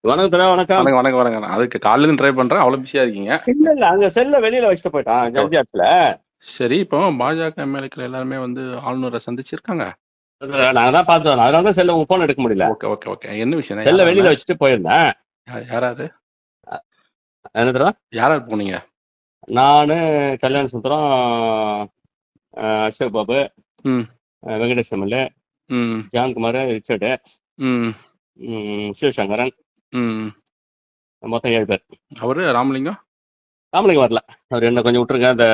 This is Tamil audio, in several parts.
வணக்கம் தல, வணக்கம். வணக்கம் வணக்கம் வணக்கம். அதுக்கு காலையில ட்ரை பண்றேன், அவ்வளவு பிஸியா இருக்கீங்க. இல்ல அங்க செல்ல வெளியில வச்சுட்டு போயிட்டான் ஓகே ஓகே. ஜல்ஜாட்ல. சரி, இப்போ பாஜக எம்எல்ஏக்கள் எல்லாருமே ஆளுநரை சந்திச்சிருக்காங்க. நாங்க தான் பார்த்தோம், அதனாலதான் செல்ல உங்க போன் எடுக்க முடியல. Okay okay okay. என்ன விஷயம்? செல்ல யாராருண்ணே? வெளியில வச்சுட்டு போயிருந்தேன். யாராரு என்ன தடவை யாராரு போனீங்க? நானு, கல்யாண சுந்தரம், அசோக் பாபு, ம் வெங்கடேஷ் எம்எல்ஏ, ம் ஜான்குமார், ரிச்சர்டு, ம் சிவசங்கரன், ம். மொத்தம் 7 பேர். அவரு ராமலிங்கம்? ராமலிங்கம் வரல. அவர் என்ன கொஞ்சம் விட்டுருங்க, இந்த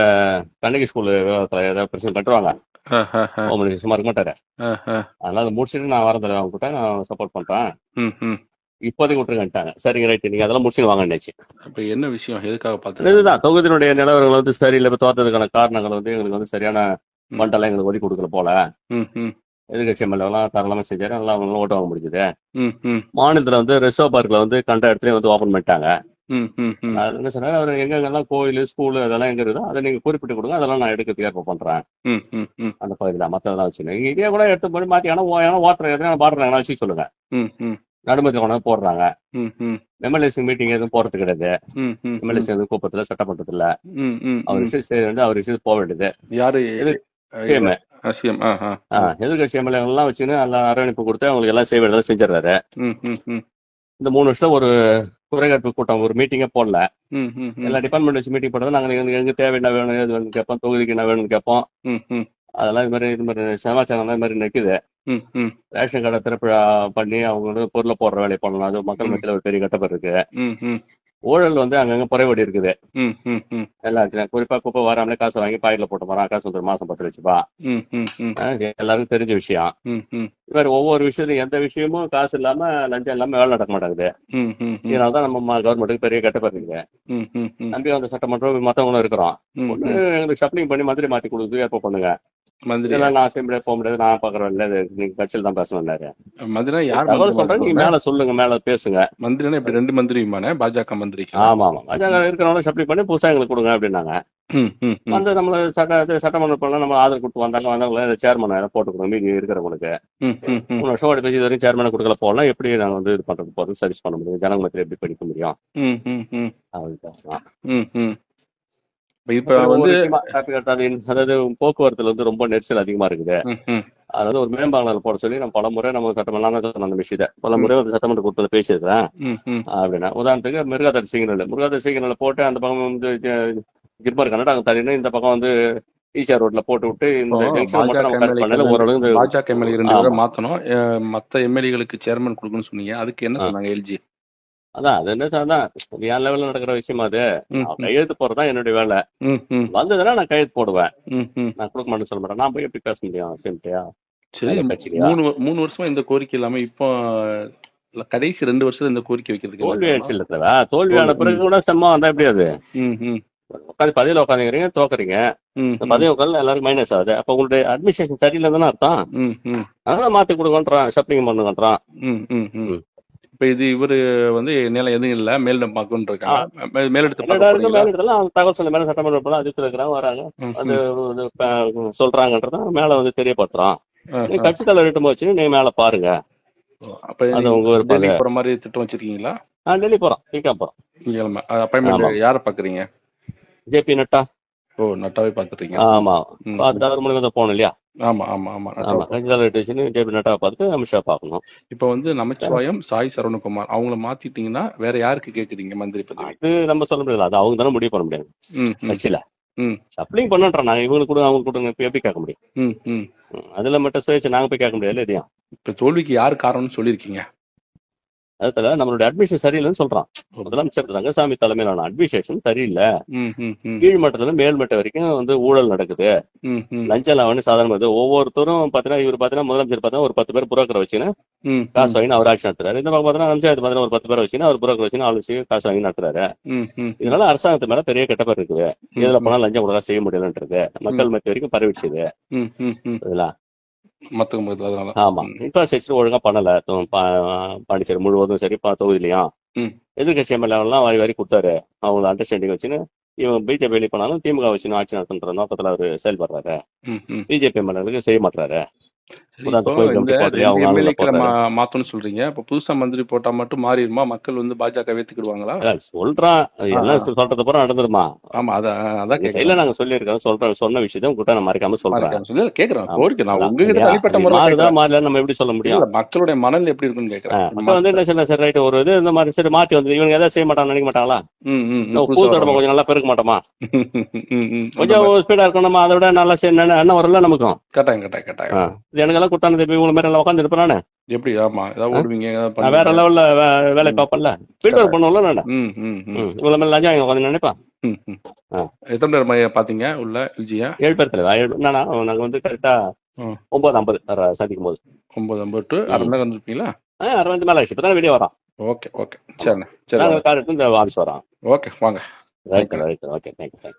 கண்ணகி ஸ்கூல் விவகாரத்துல ஏதாவது பிரச்சனை கட்டுவாங்க, ஹோம் மினிஸ்டர் சும்மா இருக்க மாட்டாரு. அதனால அதை முடிச்சுட்டு நான் வரதில்லை, அவங்க கிட்ட நான் சப்போர்ட் பண்றேன், ம். இப்போதைக்கு விட்டுருங்கன்ட்டாங்க. சரிங்க, ரைட், நீங்க அதெல்லாம் முடிச்சுட்டு வாங்கன்னுச்சு. அப்ப என்ன விஷயம்? எதுக்காக பார்த்து? இதுதான் தொகுதியினுடைய நிலவரங்கள் சரியில்லை. இப்ப தோத்ததுக்கான காரணங்கள் எங்களுக்கு சரியான மண்டலம் எங்களுக்கு ஒதுக்கி கொடுக்கல போல. ம் ம் எதிர்கட்சி எம்எல்ஏலாம் தாராளமா செஞ்சாரு, நல்லா அவங்களும் ஓட்டு வாங்க முடிஞ்சது. ம் ம் மாநிலத்துல ரிசர்வ் பார்க்ல கண்ட இடத்துலயும் ஓபன் பண்ணிட்டாங்க. ம் ம் ம் அது என்ன சொன்னாரு, அவர் எங்கெங்கெல்லாம் கோயில், ஸ்கூலு அதெல்லாம் எங்க இருக்குதோ அதை நீங்க குறிப்பிட்டு கொடுங்க, அதெல்லாம் நான் எடுக்கிறதுக்கு ஏற்ப பண்றேன். ம் ம் ம் அந்த பகுதியில மத்ததெல்லாம் வச்சுங்க, நீங்க இதே கூட எடுத்து போய் மாத்தி ஓட்டுற எதனா பாடுறாங்கன்னா வச்சு சொல்லுங்க. ம் ம் நடுமதி கொண்டாந்து போடுறாங்க. ம் ம் எம்எல்ஏஸ் மீட்டிங் எதுவும் போறது கிடையாது. ம் ம் எம்எல்ஏஸ் எதுவும் கூப்பத்துல சட்டமன்றத்துல ம் ம் அவர் ம். விஷயம் அவர் விஷயம் போக வேண்டியது. யாரு? CM CM. எதிர்கட்சி எம்எல்ஏ எல்லாம் வச்சுன்னு எல்லாம் அரவணைப்பு கொடுத்து அவங்களுக்கு எல்லாம் செய்ய வேண்டியதை செஞ்சிடறாரு. ம் ம் ம் இந்த 3 வருஷம் ஒரு குறைகாட்பு கூட்டம், ஒரு மீட்டிங்கே போடல. ம் ம் ம் எல்லா டிபார்ட்மெண்ட் வச்சு மீட்டிங் போட்டது. நாங்க எங்க தேவை என்ன வேணும், எது வேணும்னு கேட்போம், தொகுதிக்கு என்ன வேணும்னு கேட்போம். ம் ம் அதெல்லாம் இது மாதிரி சமாச்சாரம் இது மாதிரி நிற்குது. ம் ம் ரேஷன் கார்டை திறப்பு பண்ணி அவங்க பொருளை போடுற வேலையை பண்ணணும். அது மக்கள் மத்தியில் ஒரு பெரிய கட்டப்பட்டு இருக்கு. ம் ம் ஊழல் அங்கங்க குறைபாடு இருக்குது. ம் ம் ம் எல்லாத்தையும் குறிப்பா குப்பை வராமலே காசை வாங்கி பாக்கெட்ல போட்டு போறான். காசு ஒரு மாசம் 10 லட்சம். ம் ம் ம் எல்லாருக்கும் தெரிஞ்ச விஷயம். ம் ம் இவர் ஒவ்வொரு விஷயத்தையும் எந்த விஷயமும் காசு இல்லாம லஞ்சம் இல்லாம வேலை நடக்க மாட்டேங்குது. ம் ம் ம் இதனாலதான் நம்ம கவர்மெண்ட்டுக்கு பெரிய கட்டப்பட்டு இருக்குது. ம் ம் ம் நம்பி அந்த சட்டமன்றம் மத்தவங்களும் இருக்கிறோம். ம் ஒண்ணு ம். எங்களுக்கு சப்ளிங் பண்ணி மந்திரி மாத்தி கொடுத்து ஏற்ப பண்ணுங்க. மந்திரி இதெல்லாம் நான் செய்ய முடியாது, போக முடியாது, நான் பாக்குறேன் இல்ல, நீங்க கட்சியில் தான் பேசணும்னாரு. மந்திரினா யார்? தகவல் சொல்றேன், நீங்க மேல சொல்லுங்க, மேல பேசுங்க. மந்திரினா இப்படி 2 மந்திரியுமானே பாஜக மந்திரிக்கு? ஆமா ஆமா, இருக்கிறவங்க சப்ளை பண்ணி புதுசா எங்களுக்கு கொடுங்க அப்படின்னாங்க. ம் ம் ம் வந்து நம்மள சட்டமன்ற பண்ணலாம், நம்ம ஆதரவு கொடுத்து வந்தவங்கள சேர்மன் போட்டு கொடுங்க மீதி இருக்கிறவங்களுக்கு. ம் ம் ம் 3 வருஷம் ஓடி பேசி இது வரைக்கும் சேர்மனை கொடுக்கல போகலாம். எப்படி நாங்க இது பண்றது போறது, சர்வீஸ் பண்ண முடியும், ஜனங்க மத்தியில எப்படி படிக்க முடியும் ம் ம் ம் அப்படின்னு பேசலாம். ம் ம். இப்ப ஒவ்வொரு விஷயமா அதாவது போக்குவரத்துல ரொம்ப நெரிசல் அதிகமா இருக்குது. ம் ம் அதாவது ஒரு மேம்பாலம் போட சொல்லி நம்ம பலமுறை நம்ம சட்டமெல்லாம் அந்த விஷயத்தை பலமுறை ஒரு சட்டமன்ற கூட்டத்தில் பேசியிருக்கிறேன். ம் ம் அப்படின்னா உதாரணத்துக்கு மிருகாதாரி சிக்னல் போட்டு அந்த பக்கம் ஜிப்மர் கன்னடா தள்ளினா இந்த பக்கம் ஈசிஆர் ரோட்ல போட்டு விட்டு இந்த ஜங்ஷன் மட்டும் நம்ம கட் பண்ணல ஓரளவு. பாஜக எம்எல்ஏ 2 பேரை மாத்தணும், மத்த எம்எல்ஏகளுக்கு சேர்மன் கொடுக்கணும்னு சொன்னீங்க. அதுக்கு என்ன சொன்னாங்க எல்ஜி? அதான் அது என்ன அதான் என் லெவல்ல நடக்கிற விஷயமா அது. கையெழுத்து போறதுதான் என்னுடைய வேலை. வந்ததுன்னா நான் கையெழுத்து போடுவேன், நான் கொடுக்க மாட்டேன்னு சொல்ல மாட்டேன். நான் போய் எப்படி பேச முடியும் சேம்டியா? சரி, 3 வருஷமா இந்த கோரிக்கை இல்லாம இப்போ கடைசி 2 வருஷத்துல இந்த கோரிக்கை வைக்கிறதுக்கு தோல்வி ஆயிடுச்சு இல்ல? தோல்வியான பிறகு கூட செம்மா வந்தா எப்படி அது? உட்காந்து பதவியில உட்காந்துக்கிறீங்க, தோக்குறீங்க, பதவி உட்காந்து எல்லாருக்கும் மைனஸ் ஆகுது. அப்ப உங்களுடைய அட்மினிஸ்ட்ரேஷன் சரியில்லை தானே அர்த்தம். அதனால மாத்தி கொடுக்கன்றான், ஷப்ளிங் பண்ணுங்கன்றான். இப்ப இது இவரு நிலம் எதுவும் இல்ல, மேலிடம் பார்க்கணும் இருக்காங்க. மேலிடத்துல தகவல் சொல்ல மேல சட்டமன்ற அதிர்ச்சி இருக்கிறாங்க, வராங்க, அது சொல்றாங்கன்றத மேல தெரியப்படுத்துறான். நீங்க கட்சி தலைவர் ரிட்டும் வச்சு நீங்க மேல பாருங்க. அப்ப டெல்லி போற மாதிரி திட்டம் வச்சிருக்கீங்களா? டெல்லி போறோம், திங்கா போறோம். அப்பாயின்மெண்ட் யார பாக்குறீங்க? ஜேபி நட்டா. ஓ, நட்டாவே பாத்துட்டீங்க? ஆமா, பார்த்துட்டு அவர் மூலியமா போகணும் இல்லையா? ஆமா ஆமா ஆமா. கட்சி தலைவர் வச்சு ஜேபி நட்டா பார்த்துட்டு அமித்ஷா பார்க்கணும். இப்ப நமச்சிவாயம், சாய் சரவணகுமார் அவங்கள மாத்திட்டீங்கன்னா வேற யாருக்கு கேக்குறீங்க மந்திரி பதவி? அது நம்ம சொல்ல முடியாது, அது அவங்க தானே முடிவு பண்ண முடியாது கட்சியில. சப்ளிங் பண்ணுன்றோம் நாங்க, இவங்களுக்கு கூட அவங்க கொடுங்க, இப்ப எப்படி கேட்க முடியும்? அதுல மட்டும் சுயேட்சை நாங்க போய் கேட்க முடியாது இல்லையா? இப்ப தோல்விக்கு யாரு காரணம்னு சொல்லிருக்கீங்க? அதுல நம்மளுடைய அட்மினிஸ்ட்ரேஷன் சரியில்லைன்னு சொல்றான் முதலமைச்சர் ரங்கசாமி தலைமையிலான அட்மினிஸ்ட்ரேஷன் சரியில்லை. கீழ்மட்டத்துல மேல்மட்ட வரைக்கும் ஊழல் நடக்குது, லஞ்சம் லாவணி சாதாரண. ஒவ்வொருத்தரும் பாத்தீங்கன்னா இவர் பாத்தீங்கன்னா முதலமைச்சர் பாத்தீங்கன்னா ஒரு 10 பேர் புரோக்கரை வச்சுன்னு காசு வாங்கி அவர் ஆட்சி நடத்துறாரு. இந்த பக்கம் பாத்தீங்கன்னா பஞ்சாயத்து பாத்தீங்கன்னா ஒரு 10 பேரை வச்சுன்னு அவர் புரோக்கர் வச்சுன்னு ஆள் வச்சு காசு வாங்கி நடத்துறாரு. இதனால அரசாங்கத்து மேல பெரிய கெட்டப்பேர் இருக்குது. இதுல போனா லஞ்சம் கொடுக்க செய்ய முடியலன்றது மக்கள் மத்திய வரைக்கும் பரவிடுச்சு. ஆமா, இன்ஃப்ராஸ்ட்ரக்சர் ஒழுங்கா பண்ணல. பாண்டிச்சேரி முழுவதும் சரி, தொகுதியிலையும் எதிர்கட்சி எம்எல்ஏ எல்லாம் வாரி வாரி கொடுத்தாரு. அவங்க அண்டர்ஸ்டாண்டிங் வச்சுன்னு இவங்க பிஜேபி வெளியே போனாலும் திமுக வச்சுன்னு ஆட்சி நடத்துன்ற நோக்கத்துல அவரு செயல்படுறாரு. பிஜேபி எம்எல்ஏகளுக்கு செய்ய மாட்டாரு. புது அந்த கோயில் கமிட்டி போடுறீங்க, அவங்க ஆளுங்களை எம்எல்ஏக்களை போடுறாரு. மாத்தணும்னு சொல்றீங்க. அப்ப புதுசா மந்திரி போட்டா மட்டும் மாறிடுமா? மக்கள் வந்து பாஜக ஏத்துக்கிடுவாங்களா? சொல்றான் எல்லாம் சொல்றது பூரா நடந்துருமா? ஆமா, அதான் சைட்ல நாங்க சொல்லியிருக்கோம், சொன்ன விஷயத்த உங்ககிட்ட நான் மறைக்காம சொல்றேன். சொல்லி கேக்குறேன். கோரிக்கை நான் உங்ககிட்ட தனிப்பட்ட முறை மாறுதா மாறல நம்ம எப்படி சொல்ல முடியும்? மக்களுடைய மனநிலை எப்படி இருக்குன்னு கேக்குறேன். மக்கள் வந்து என்ன சொல்ல, சரி ரைட், ஒரு இது இந்த மாதிரி சரி மாத்தி வந்து இவங்க எதாவது செய்ய மாட்டாங்க நினைக்க மாட்டாங்களா? பூத்தோட கொஞ்சம் நல்லா பெருக்க மாட்டோமா? கொஞ்சம் ஸ்பீடா இருக்கும், நம்ம அதை விட நல்லா என்ன வரல நமக்கும். கட்டாயம். எனக்கு எல்லாம் குட்டானது இவங்க மாதிரி எல்லாம் உட்காந்து இருப்பேன் நானு. எப்படி? ஆமா, ஏதாவது ஓடுவீங்க, வேற லெவல்ல வேலை பார்ப்பேன்ல, ஃபீல்ட் ஒர்க் பண்ணுவோம்ல நானு. இவ்வளவு மேல லஞ்சம் உட்காந்து நினைப்பேன். எத்தனை பேர் பாத்தீங்க உள்ள விஜயா? 7 பேர் தலைவா. நாங்க வந்து கரெக்டா 9:50 சந்திக்கும் போது 9:50 to அரை மணி நேரம் வந்திருப்பீங்களா? 60 மேல ஆயிடுச்சு. இப்பதான் வெளியே வரோம். ஓகே சரிண்ணா, சரி, நாங்க கார் எடுத்து இந்த ஆஃபீஸ் வரோம். ஓகே வாங்க. Right, okay, thank you.